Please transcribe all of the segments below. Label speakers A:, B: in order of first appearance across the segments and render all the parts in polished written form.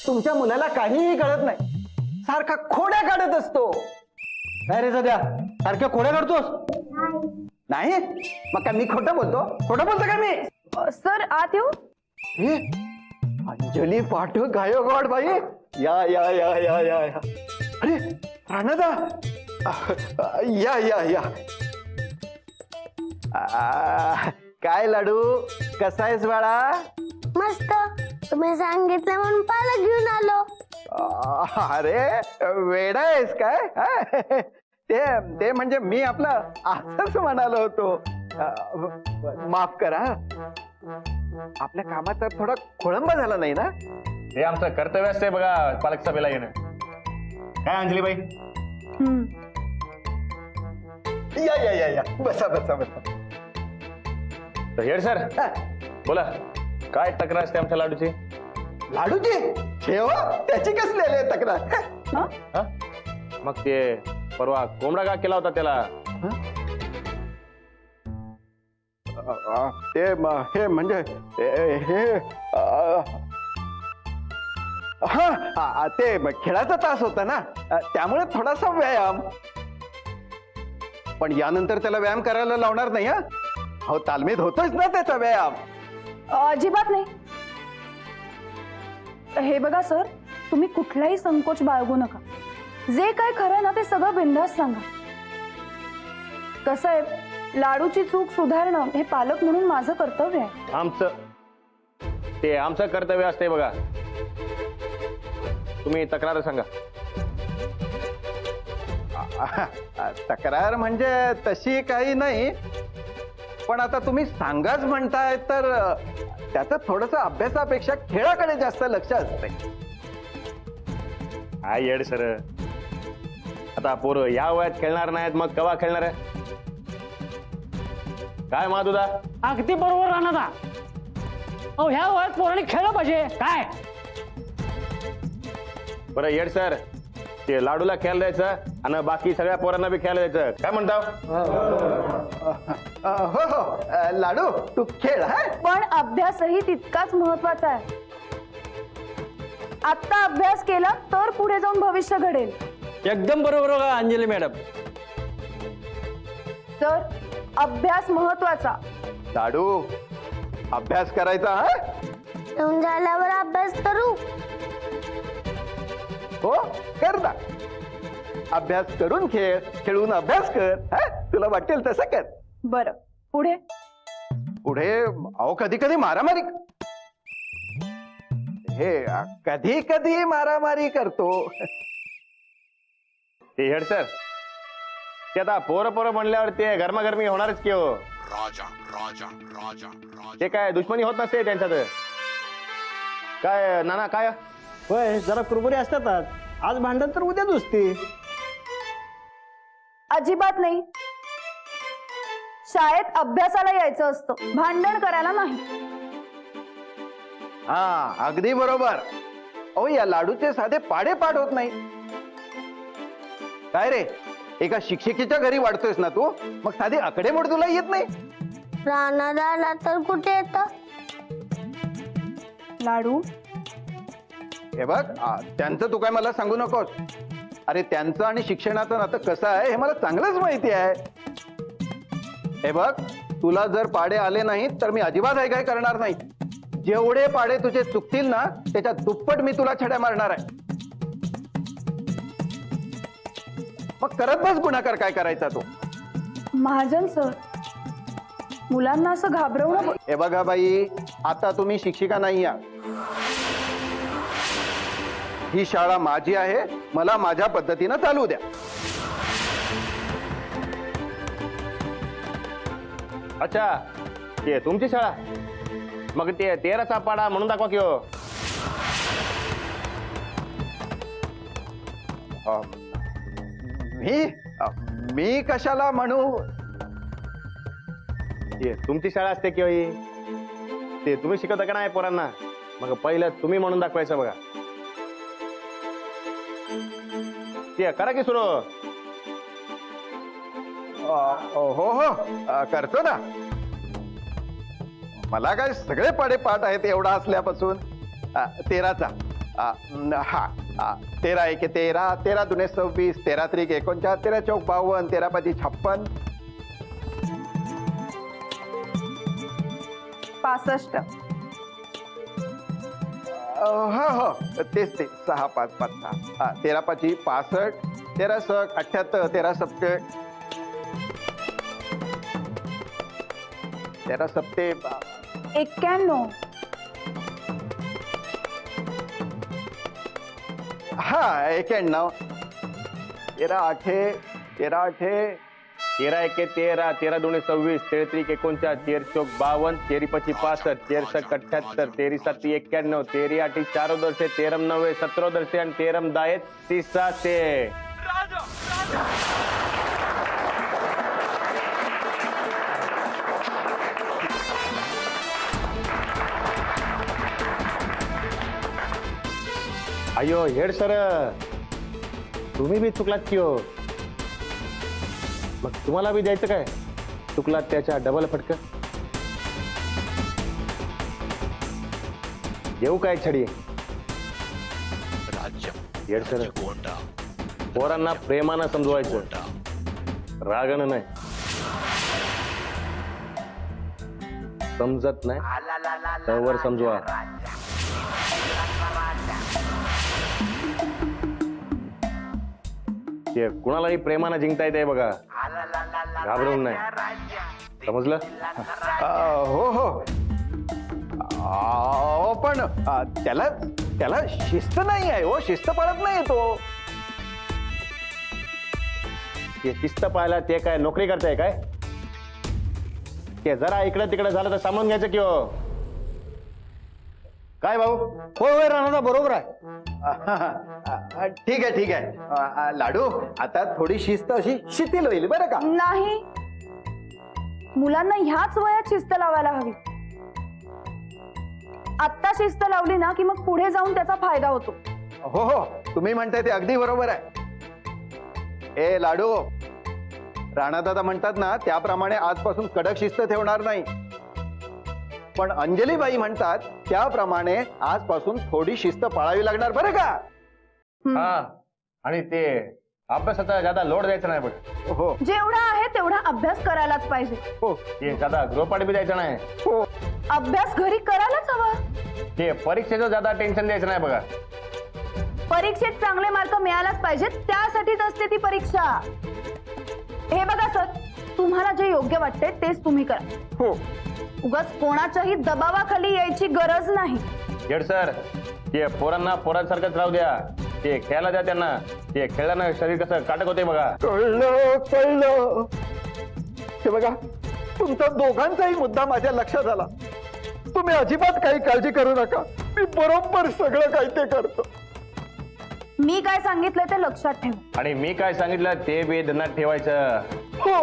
A: तुमच्या मुलाला काहीही कळत नाही, सारखा खोड्या काढत असतो.
B: काय रे सध्या सारख्या खोड्या काढतोस?
A: नाही मग काय मी खोटं बोलतो? खोटं बोलतो का मी?
C: सर आत येऊ?
A: हे अंजली पाठक गायकवाड बाई, या या या या या या. अरे राणादा, या या या. काय लाडू, कसा आहेस बाळा?
D: मस्त. तुम्ही सांगितलं म्हणून पालक घेऊन आलो.
A: अरे वेडा आहेस काय? ते म्हणजे मी आपलं असंच म्हणालो होतो. माफ करा, आपल्या कामाचा थोडा खोळंबा झाला नाही ना?
E: हे आमचं कर्तव्य असते बघा पालक सभेला येणं. काय अंजलीबाई?
A: या या या या, बसा बसा बसा.
E: तर हेड सर बोला, काय तक्रार असते आमच्या लाडूची?
A: लाडूची ठेवा, त्याची कसली आली तक्रार?
E: हा? मग ते परवा कोंबडा का केला होता त्याला?
A: ते हे म्हणजे हे हा ते खेळाचा तास होता ना, त्यामुळे थोडासा व्यायाम. पण यानंतर त्याला व्यायाम करायला लावणार नाही. हा हो, तालमीत होतोच ना त्याचा व्यायाम.
C: अजिबात नाही. हे बघा सर, तुम्ही कुठलाही संकोच बाळगू नका. जे काय खरं ना ते सगळं बिनधास्त सांगा. कसं आहे, लाडूची चूक सुधारणं हे पालक म्हणून माझं कर्तव्य आहे.
E: आमचं कर्तव्य असते बघा. तुम्ही तक्रार सांगा.
A: तक्रार म्हणजे तशी काही नाही, पण आता तुम्ही सांगाच म्हणताय तर त्याचं थोडस अभ्यासापेक्षा खेळाकडे जास्त लक्ष असते.
E: काय येड सर, आता पोरं या वयात खेळणार नाहीत, मग केव्हा खेळणार आहे? काय माधुदा?
B: अगदी बरोबर राहणार. अहो ह्या वयात पोरांनी खेळलं पाहिजे. काय
E: बरं येड सर, ते लाडूला खेळायला द्यायचं आणि बाकी सगळ्या पोरांना बी खेळायला द्यायचं, काय म्हणता?
A: हो हो लाडू, तू खेळ. हा
C: पण अभ्यासही तितकाच महत्वाचा आहे. आता अभ्यास केला तर पुढे जाऊन भविष्य घडेल.
B: एकदम बरोबर बघा अंजली मॅडम.
C: तर अभ्यास महत्वाचा.
A: लाडू, अभ्यास करायचा. हा
D: येऊन झाल्यावर अभ्यास करू.
A: हो कर ना. अभ्यास करून खेळ, खेळून अभ्यास कर. हा तुला वाटेल तसं कर.
C: बरं, पुढे?
A: पुढे अहो कधी कधी मारामारी. हे कधी कधी मारामारी करतो.
E: ते हेड सर, ते आता पोरं म्हणल्यावर ते गरमागरमी होणारच की हो. ते काय दुश्मनी होत नसते त्यांच्यात. काय नाना काय?
B: होय, जरा कुरबुरी असतातच. आज भांडण तर उद्या दुसती.
C: अजिबात नाही. शाळेत अभ्यासाला यायचं असतं, भांडण करायला नाही.
A: हा अगदी बरोबर. अहो या लाडूचे साधे पाडे पाठ होत नाही. काय रे, एका शिक्षिकेच्या घरी वाढतोयस ना तू, मग साधी आकडेमोड तुला येत नाही?
D: राहणार आला तर कुठे येतं?
C: लाडू,
A: हे बघ, त्यांचं तू काय मला सांगू नकोस. अरे त्यांचं आणि शिक्षणाचं नातं कसं आहे हे मला चांगलंच माहिती आहे. हे बघ, तुला जर पाडे आले नाहीत तर मी अजिबात काय करणार नाही. जेवढे पाडे तुझे चुकतील ना त्याच्या दुप्पट मी तुला छड्या मारणार आहे. मग करत बस गुन्हाकार काय करायचा तो.
C: महाजन सर, मुलांना असं घाबरवणं.
A: हे बघा बाई, आता तुम्ही शिक्षिका नाही आहात. ही शाळा माझी आहे, मला माझ्या पद्धतीनं चालू द्या.
E: अच्छा, ते तुमची शाळा, मग ते 13चा पाडा म्हणून दाखवा की हो.
A: मी कशाला म्हणू?
E: ते तुमची शाळा असते की होई, ते तुम्ही शिकवता का नाही पोरांना, मग पहिलं तुम्ही म्हणून दाखवायचं बघा. ते करा की सुरू.
A: हो हो करतो ना. मला काय सगळे पाडे पाठ आहेत एवढा असल्यापासून. 13चा हा 13 × 1 = 13, 13 × 2 = 26, 13 × 3 = 49, 13 × 4 = 52, 13 × 5 = 56.
C: 65.
A: हो तेच ते 6 5 5 6 13 × 5 = 65, 13 × 6 = 78, 13 × 7 13 × 7
C: 91.
A: हा 91, 13 × 8 13 × 8
E: 13 × 1 = 13, 13 × 2 = 26, 13 × 3 = 49, 13 × 4 = 52, 13 × 5 = 65, 13 × 6 = 78, 13 × 7 = 91, 13 × 8 = 4 दरसे, 13 × 9 = 17 दरसे आणि 13 × 10 = 30. अयो हेड सर, तुम्ही बी चुकलात की हो. मग तुम्हाला बी द्यायचं काय? चुकलात त्याच्या डबल फटक. देऊ काय छडी? हेड सर, पोरांना प्रेमानं समजवायचं, रागानं नाही. समजत नाही त्यावर समजवा. ते कुणालाही प्रेमानं जिंकता येते बघा, घाबरून नाही. समजलं?
A: हो हो पण त्याला शिस्त नाही आहे हो, शिस्त पाळत नाही तो.
E: ते शिस्त पाहायला ते काय नोकरी करताय काय? ते जरा इकडे तिकडे झालं तर सामावून घ्यायचं की हो. काय भाऊ?
B: होय राणा बरोबर आहे.
A: ठीक आहे ठीक आहे लाडू, आता थोडी शिस्त अशी शिथिल होईल बरं का.
C: नाही, मुलांना ह्याच वयात शिस्त लावायला हवी. आत्ता शिस्त लावली ना की मग पुढे जाऊन त्याचा फायदा होतो.
A: हो हो, तुम्ही म्हणताय ते अगदी बरोबर आहे. ए लाडू, राणादादा म्हणतात ना त्याप्रमाणे आजपासून कडक शिस्त ठेवणार नाही, पण अंजलीबाई म्हणतात त्याप्रमाणे आजपासून थोडी शिस्त पाळावी लागणार बरं का.
E: हा, आणि ते अभ्यासाचा ज्यादा लोड द्यायचा नाही बघ.
A: हो
C: जेवढा आहे तेवढा अभ्यास करायलाच पाहिजे.
A: हो
E: ते ज्यादा गृहपाठ बी द्यायचा नाही.
A: हो
C: अभ्यास घरी करायलाच हवा.
E: ते परीक्षेचं ज्यादा टेन्शन द्यायचं नाही बघा.
C: परीक्षेत चांगले मार्क मिळायलाच पाहिजेत, त्यासाठीच असते ती परीक्षा. हे बघा सर, तुम्हाला जे योग्य वाटते तेच तुम्ही करा.
A: हो
C: उगाच कोणाच्याही दबावाखाली यायची गरज नाही.
E: हेड सर, ते पोरांना पोरांसारखंच राहू द्या. ते खेळायला द्या त्यांना. ते खेळल्यानं शरीर कसं काटक होते बघा.
A: कळलं. हे बघा, तुमचा दोघांचाही मुद्दा माझ्या लक्षात आला. तुम्ही अजिबात काही काळजी करू नका, मी बरोबर सगळं काही ते करतो.
C: मी काय सांगितलं ते लक्षात ठेवा.
E: आणि मी काय सांगितलं ते बी ध्यानात ठेवायचं.
A: हो,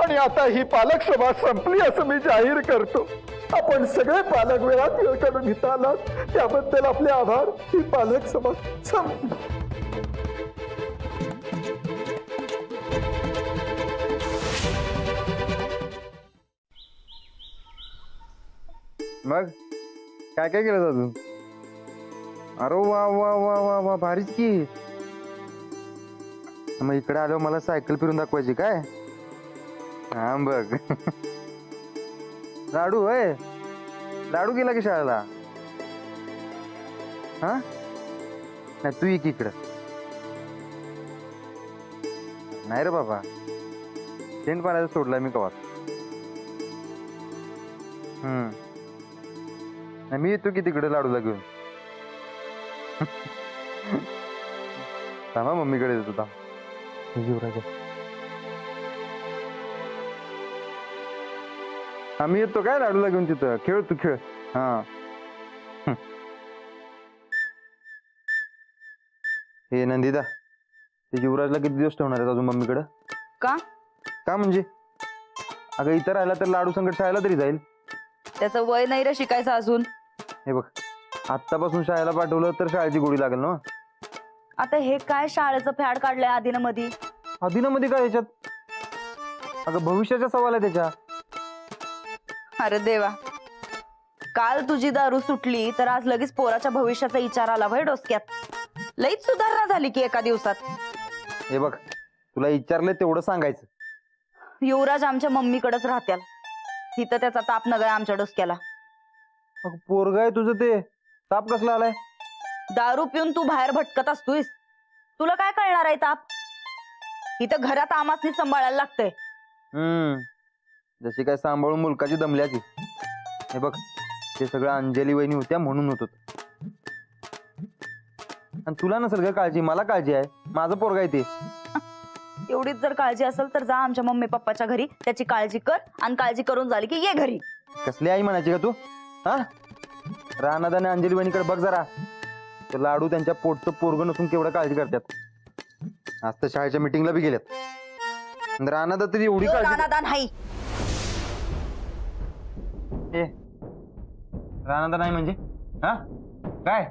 A: आणि आता ही पालक सभा संपली असं मी जाहीर करतो. आपण सगळे पालक वेळात वेळ काढून इथं आलात त्याबद्दल आपले आभार. ही पालक सभा संपली.
F: मग काय काय केलं अजून? अरे वा वा वा वा वा, भारीच की. मग इकडे आलो, मला सायकल फिरून दाखवायची काय? हा बघ. लाडू होय, लाडू गेला की शाळेला? हा नाही, तू एक इकडं. नाही रे बाबा, शेंड पाण्याचा सोडला मी कवा. नाही, मी येतो की तिकडे लाडूला घेऊन. थांबा, मम्मीकडे येतो. थांब युवराज. आम्ही येतो काय लाडूला घेऊन. तिथं खेळ, तू खेळ. हा हे नंदिता, ते युवराजला किती दिवस ठेवणार आहेत अजून मम्मीकडे?
G: का?
F: का म्हणजे? अगं इथं राहिला तर लाडू संकट शाळेला तरी जाईल.
G: त्याचं वय नाही रे शिकायचं अजून.
F: हे बघ, आत्तापासून शाळेला पाठवलं तर शाळेची गोडी लागेल ना.
G: आता हे काय शाळेचं फॅड काढलंय आधीनं मधी.
F: मध्ये काय ह्याच्यात? अगं भविष्याचा सवाल आहे त्याच्या.
G: अरे देवा, काल तुझी दारू सुटली तर आज लगेच पोराच्या भविष्याचा विचार आला भाई डोसक्यात. लईच सुधारणा झाली की एका दिवसात.
F: हे बघ, तुला विचारलं तेवढं सांगायचं.
G: युवराज आमच्या मम्मीकडेच राहत्याल. इथं त्याचा ताप न गया आमच्या डोसक्याला.
F: पोरग आहे तुझं, ते ताप कसला आलाय?
G: दारू पिऊन तू बाहेर भटकत असतोयस. तुला काय कळणार आहे ताप? इथं घरात आमासनी सांभाळायला लागतंय.
F: जशी काय सांभाळून मुलकाची दमल्याची. हे बघ, ते सगळं अंजली वहिनी होत्या म्हणून होत. आणि तुला नसेल का काळजी? मला काळजी आहे. माझं पोरग आहे ते.
G: एवढीच जर काळजी असेल तर जा आमच्या मम्मी पप्पाच्या घरी, त्याची काळजी कर, आणि काळजी करून झाली की ये घरी.
F: कसली आई म्हणायची का तू? हा, रानाद आणि अंजली वहिनीकडे बघ जरा. ते लाडू त्यांच्या पोटचं पोरग नसून केवढं काळजी करतात. आज तर शाळेच्या मिटिंगला बी गेल्यात. रानादा तरी एवढी काळजी.
G: रानादा नाही.
F: ए, रानादा नाही म्हणजे? हा, काय?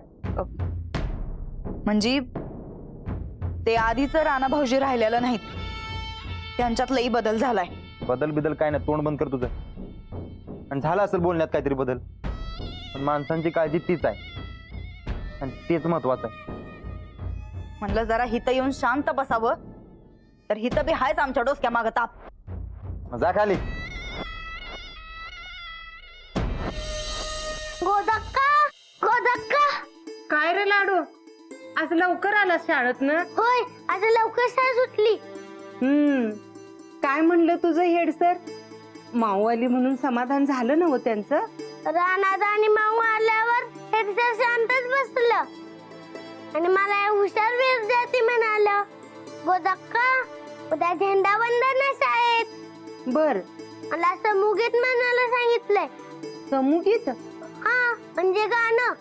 G: म्हणजे ते आधीच राणा भाऊजी राहिलेलं नाहीत. त्यांच्यात लई बदल झालाय.
F: बदल काय नाही, तोंड बंद कर तुझं. आणि झालं असेल बोलण्यात काहीतरी बदल, पण माणसांची काळजी तीच आहे आणि तेच महत्वाचं आहे.
G: म्हणलं जरा हिथं येऊन शांत बसावं, तर हिथं बी हायच आमच्या डोसक्या मागं ताप.
F: जा खाली.
D: गोदक्का, गोदक्का.
H: काय रे लाडू, आज लवकर आलास शाळेत ना?
D: होय, आज लवकर शाळा सुटली.
H: काय म्हणलं तुझं हेड सर? माऊ आली म्हणून समाधान झालं ना हो त्यांचं?
D: रानादा आणि माऊ आल्यावर हेडसर शांतच बसलं आणि मला हुशार विद्यार्थी म्हणालं, गोदक्का उद्या झेंडा वंदन आहे शाळेत.
H: बर,
D: मला समूहगीत म्हणायला सांगितलंय.
H: समूहगीत?
D: हा, म्हणजे गाणं.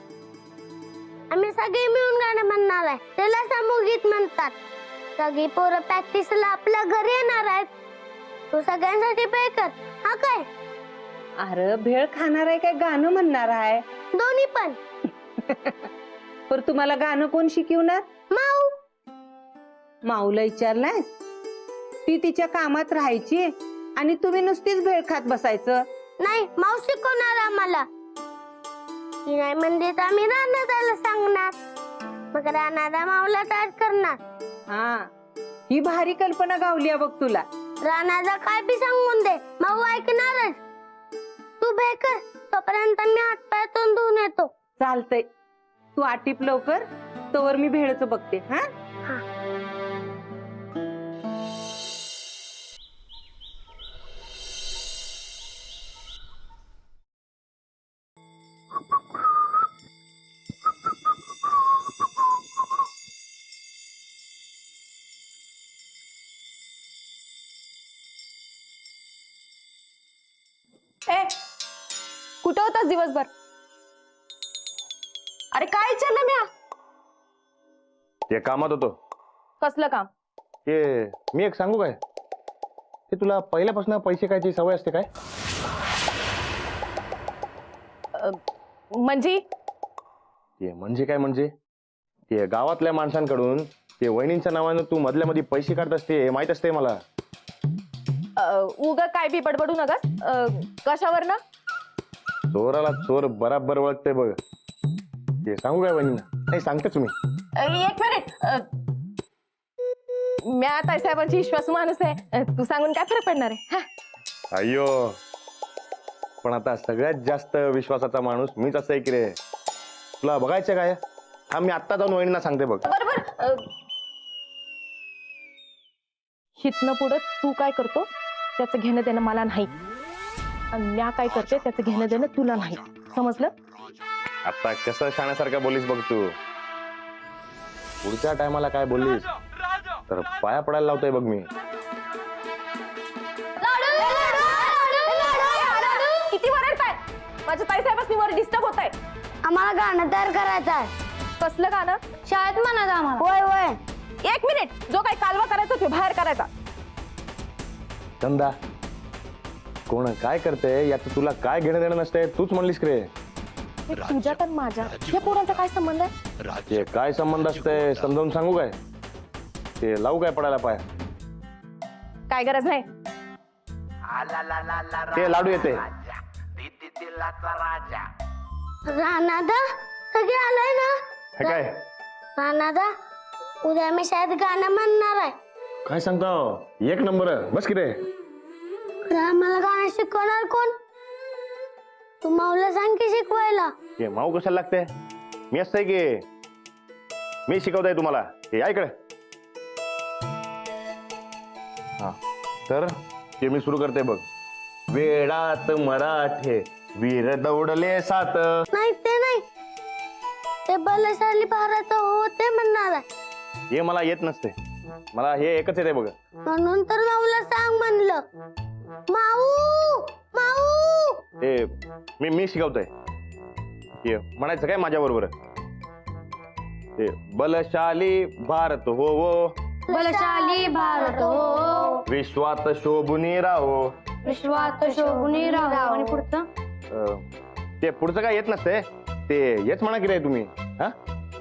D: आम्ही सगळे मिळून गाणं म्हणणार आहे, त्याला समूहगीत म्हणतात. सगळी पोरं प्रॅक्टिसला आपल्या घरी येणार आहेत. तू सगळ्यांसाठी पे कर. हा काय?
H: अरे भेळ खाणार आहे काय गाणं म्हणणार आहे?
D: दोन्ही पण.
H: पर तुम्हाला गाणं कोण शिकवणार?
D: माऊ.
H: माऊला विचारलाय? ती तिच्या कामात राहायची आणि तुम्ही नुसतीच भेळ खात बसायचं?
D: नाही, माऊ शिकवणार आम्हाला. ती नाही म्हणजे तर आम्ही रानादाला सांगणार, मग रानादा माऊला तयार करणार.
H: हा, ही भारी कल्पना गावली बघ तुला.
D: रानादा काय बी सांगून दे, माऊ ऐकणारच. तू भेळ कर, तोपर्यंत मी हातपाय तोंड धुवून येतो.
H: चालतंय, तू आटीप लवकर, तोवर मी भेळचं बघते. हा,
C: कुठं होतास दिवसभर? अरे काय विचारलं म्या?
E: ते कामात होतो.
C: कसलं काम?
E: ते मी एक सांगू काय, ते तुला पहिल्यापासून पैसे खायची सवय असते काय?
C: म्हणजे
E: ते म्हणजे काय म्हणजे, ते गावातल्या माणसांकडून ते वहिनींच्या नावानं तू मधल्या मध्ये पैसे काढत असते, हे माहित असते मला.
C: उगा काय बी बडबडू नकास. कशावर ना?
E: चोराला चोर बराबर ओळखते बघ. ते सांगू काय वहिनींना? नाही सांगतेच मी.
C: एक मिनिट. म्या ताईसाहेबांची विश्वासू माणूस आहे, तू सांगून काय फरक पडणार आहे?
E: अय्यो, पण आता सगळ्यात जास्त विश्वासाचा माणूस मीच असं आहे की रे. तुला बघायचं काय? हा, मी आत्ता जाऊन वहिनींना सांगते बघ.
C: बरोबर. हितनं पुढं तू काय करतो त्याचं घेणं देणं मला नाही, आणि म्या काय करते त्याचं घेणं देणं तुला नाही. समजलं?
E: आता कसं शाण्यासारखं बोलीस बघ तू. पुढच्या टायमाला काय बोललीस तर पाया पडायला लावतोय बघ मी.
C: किती वरडताय? माझ्या ताईसाहेबांनी वर डिस्टर्ब होत आहे.
D: आम्हाला गाणं तयार करायचं आहे.
C: कसलं गाणं?
D: शाळेत म्हणायचं आम्हाला. होय होय.
C: एक मिनिट. जो काही कालवा करायचा तो बाहेर करायचा.
E: चंदा, कोण काय करते याचं तुला काय घेणं देणं नसते, तूच म्हणलीस रे.
C: तुझ्या तर माझ्या या पोरांचा काय संबंध आहे?
E: ते काय संबंध असते समजावून सांगू काय? ते लावू काय पडायला पाय?
C: काय गरज नाही.
E: ते लाडू येते.
D: राणादा सगळे आलाय ना?
E: हे काय
D: राणादा उद्या मी शाळेत गाणं म्हणणार आहे.
E: काय सांगतो? एक नंबर बस की रे.
D: आम्हाला गाणं शिकवणार कोण? तू माऊला सांग की शिकवायला.
E: हे माऊ कशाला लागते? मी असतंय की मी शिकवताय तुम्हाला. हे ऐकडे हा तर ते मी सुरू करते बघ. वेळात मराठे वीर दौडले सात.
D: नाही ते नाही, ते बलशाली भारत हो ते म्हणणार आहे.
E: हे मला येत नसते, मला हे एकच येते बघ.
D: म्हणून तर माऊला सांग म्हणलं. माऊ माऊ.
E: ते मी शिकवतोय. हे म्हणायचं काय माझ्या बरोबर? ते बलशाली भारत हो
D: बलशाली भारत हो
E: विश्वात शोभुनी राहो.
D: विश्वात शोभुनी राहो. आणि पुढचं
E: ते पुढचं काय येत नसते, ते येच म्हणा की रे तुम्ही. हा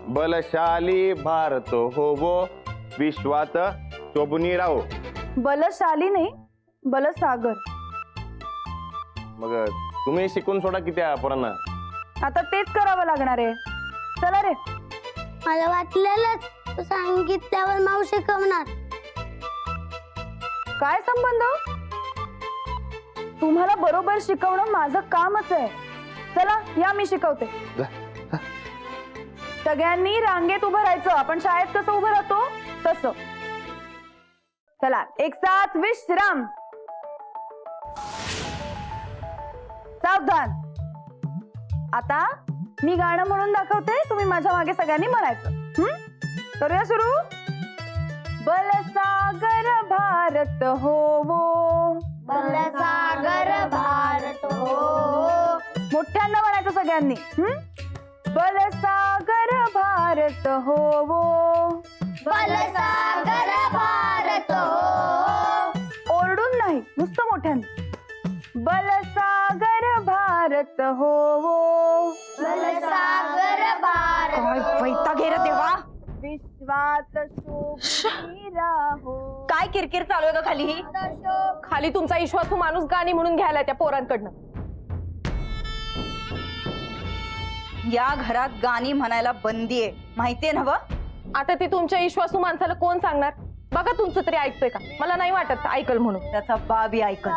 E: बलशाली भारत हो विश्वात शोभुनी राहो.
C: बलशाली नाही, बलसागर.
E: मग तुम्ही शिकून सोडा की त्या पोरांना.
C: आता तेच करावं लागणार आहे. चला रे.
D: मला वाटलेलंच तू सांगितल्यावर माऊ शिकवणार.
C: काय संबंध? तुम्हाला बरोबर शिकवणं माझं कामच आहे. चला या मी शिकवते. सगळ्यांनी रांगेत उभं राहायचं. आपण शाळेत कसं उभं राहतो तसं. चला एक साथ विश्राम. सावधान. आता मी गाणं म्हणून दाखवते, तुम्ही माझ्या मागे सगळ्यांनी म्हणायचं. करूया सुरू. बलसागर भारत होवो.
D: बलसागर भारत हो
C: मोठ्यांना म्हणायचं सगळ्यांनी. बलसागर भारत होवो.
D: बलसागर भारत हो.
C: ओरडून नाही, नुसतं मोठ्याने. बलसागर भारत होवो.
D: बलसागर भारत
G: काय वैताग आहे रे देवा.
C: विश्वात शोभुनी राहो.
G: काय किरकिर चालू आहे का खाली ही? खाली तुमचा विश्वासू माणूस गाणी म्हणून घ्यायला त्या पोरांकडनं. या घरात गाणी म्हणायला बंदी आहे, माहितीये ना? आता ते तुमच्या विश्वासू माणसाला कोण सांगणार? बघा तुमचं तरी ऐकतोय का? मला नाही वाटत ऐकल म्हणून. त्याचा बाबी ऐकल.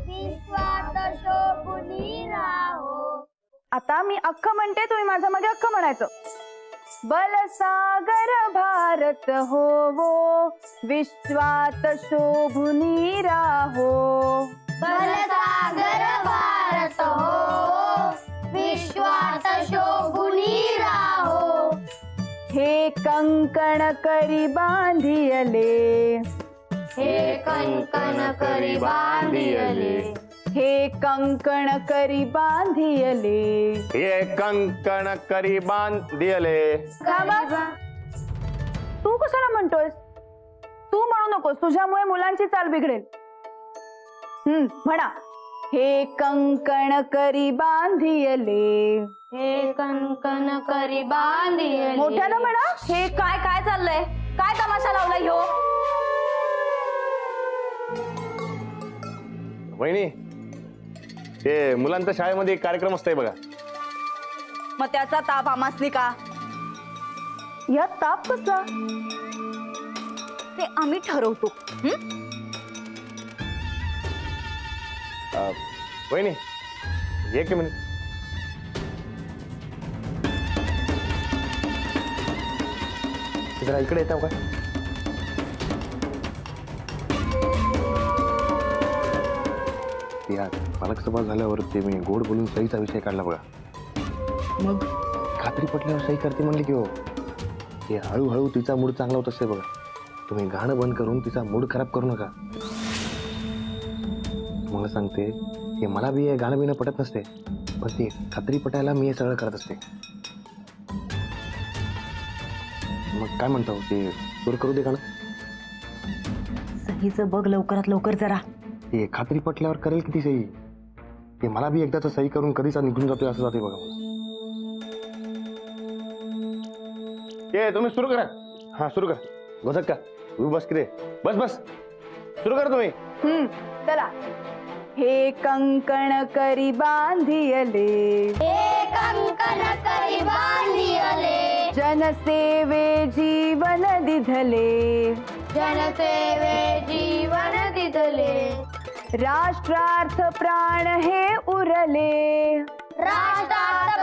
D: विश्वात शोभुनी राहो.
C: आता मी अख्खं म्हणते, तुम्ही माझ्या मागे अख्खं म्हणायचं. बलसागर भारत होवो. विश्वात शोभुनी राहो.
D: बलसागर भारत हो विश्वात शोभुनी राहो.
C: हे कंकण करी बांधियले.
D: हे कंकण करी बांधियले.
C: हे कंकण करी बांधियले.
E: हे कंकण करी बांधियले.
C: तू कशाला म्हणतोयस? तू म्हणू नकोस, तुझ्यामुळे मुलांची चाल बिघडेल. म्हणा. हे कंकण करी बांधियले.
D: हे कंकण करी बांधियले.
C: मोठ्यानं म्हणा.
G: हे काय काय चाललंय? काय तमाशा लावलाय ह्यो?
E: वहिनी, ते मुलांच्या शाळेमध्ये एक कार्यक्रम असतोय बघा.
G: मग त्याचा ताप आमासनी का?
C: यात ताप कसा?
G: ते आम्ही ठरवतो.
E: वहिनी एक मिनिट. जरा इकडे येताव का? या पालक सभा झाल्यावर ते मी गोड बोलून सहीचा विषय काढला बघा. मग खात्री पटल्यावर सही करते म्हणली की हो. हे हळूहळू तिचा मूड चांगला होत असते बघा. तुम्ही गाणं बंद करून तिचा मूड खराब करू नका. मला सांगते, हे मला बी हे गाणं बिणं पटत नसते, पण ती खात्री पटायला मी हे सगळं करत असते. मग काय म्हणतो, ते सुरू करू दे गाणं?
G: सहीचं बघ लवकरात लवकर जरा.
E: ते खात्री पटल्यावर करेल किती सही. ते मला बी एकदाच सही करून कधीच निघून जातोय असं जाते बघा. ते तुम्ही सुरू करा. हा सुरू करा. बसत का? बस की रे. बस बस सुरू करा तुम्ही.
C: चला. हे कंकण करी बांधियले.
D: हे
C: जनसेवे जीवन दिधले,
D: जनसेवे जीवन दिधले,
C: राष्ट्रार्थ प्राण हे उरले,
D: राष्ट्रार्थ